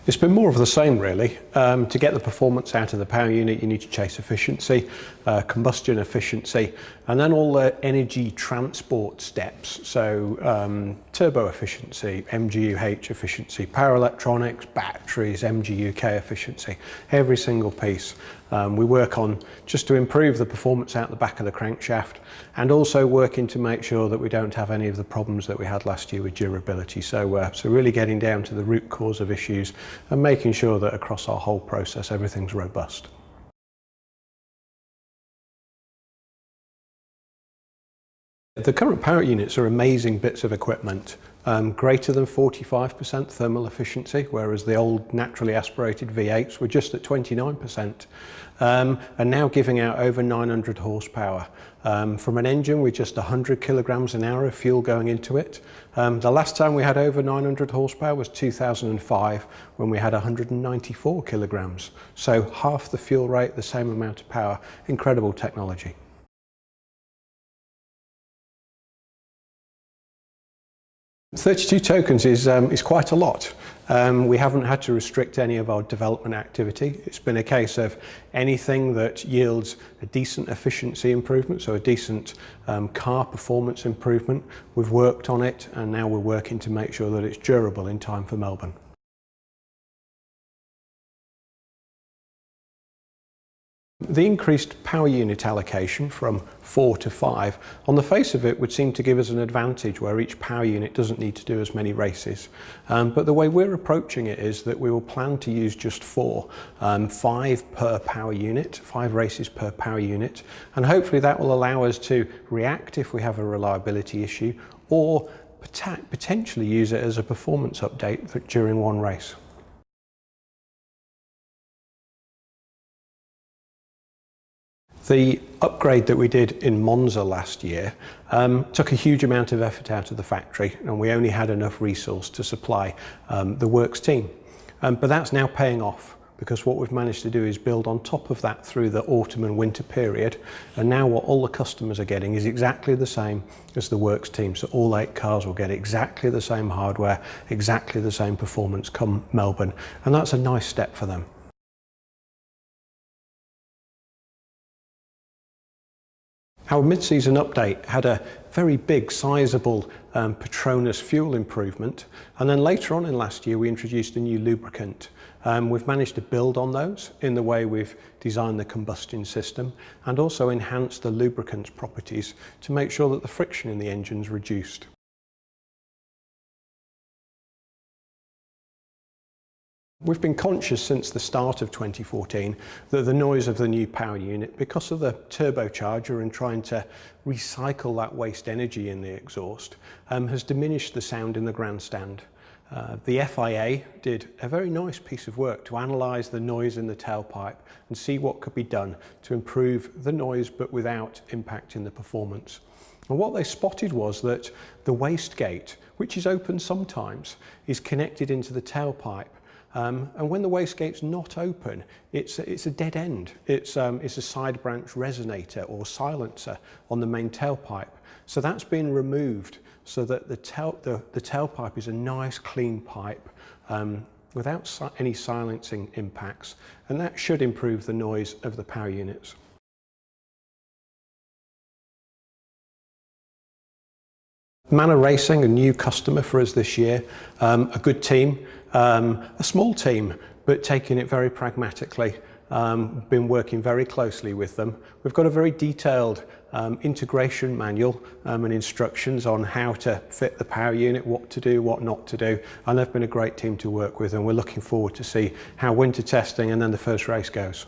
It's been more of the same really. To get the performance out of the power unit, you need to chase efficiency, combustion efficiency, and then all the energy transport steps. So turbo efficiency, MGU-H efficiency, power electronics, batteries, MGU-K efficiency, every single piece. We work on just to improve the performance out the back of the crankshaft, and also working to make sure that we don't have any of the problems that we had last year with durability. So really getting down to the root cause of issues and making sure that across our whole process everything's robust. The current power units are amazing bits of equipment, greater than 45% thermal efficiency, whereas the old naturally aspirated V8s were just at 29%, and now giving out over 900 horsepower. From an engine with just 100 kilograms an hour of fuel going into it. The last time we had over 900 horsepower was 2005, when we had 194 kilograms. So half the fuel rate, the same amount of power. Incredible technology. "32 tokens is quite a lot. We haven't had to restrict any of our development activity. It's been a case of anything that yields a decent efficiency improvement, so a decent car performance improvement. We've worked on it, and now we're working to make sure that it's durable in time for Melbourne. The increased power unit allocation from 4 to 5, on the face of it, would seem to give us an advantage where each power unit doesn't need to do as many races. But the way we're approaching it is that we will plan to use just 4, 5 per power unit, 5 races per power unit, and hopefully that will allow us to react if we have a reliability issue, or potentially use it as a performance update during one race. The upgrade that we did in Monza last year took a huge amount of effort out of the factory, and we only had enough resource to supply the works team. But that's now paying off, because what we've managed to do is build on top of that through the autumn and winter period, and now what all the customers are getting is exactly the same as the works team. So all 8 cars will get exactly the same hardware, exactly the same performance come Melbourne, and that's a nice step for them. Our mid-season update had a very big, sizable PETRONAS fuel improvement, and then later on in last year we introduced a new lubricant. We've managed to build on those in the way we've designed the combustion system, and also enhanced the lubricant's properties to make sure that the friction in the engine's reduced. We've been conscious since the start of 2014 that the noise of the new power unit, because of the turbocharger and trying to recycle that waste energy in the exhaust, has diminished the sound in the grandstand. The FIA did a very nice piece of work to analyse the noise in the tailpipe and see what could be done to improve the noise but without impacting the performance. And what they spotted was that the wastegate, which is open sometimes, is connected into the tailpipe. And when the wastegate's not open, it's a dead end. It's a side branch resonator or silencer on the main tailpipe. So that's been removed so that the tailpipe is a nice clean pipe without any silencing impacts, and that should improve the noise of the power units. Manor Racing, a new customer for us this year, a good team, a small team, but taking it very pragmatically. Been working very closely with them. We've got a very detailed integration manual and instructions on how to fit the power unit, what to do, what not to do, and they've been a great team to work with, and we're looking forward to see how winter testing and then the first race goes.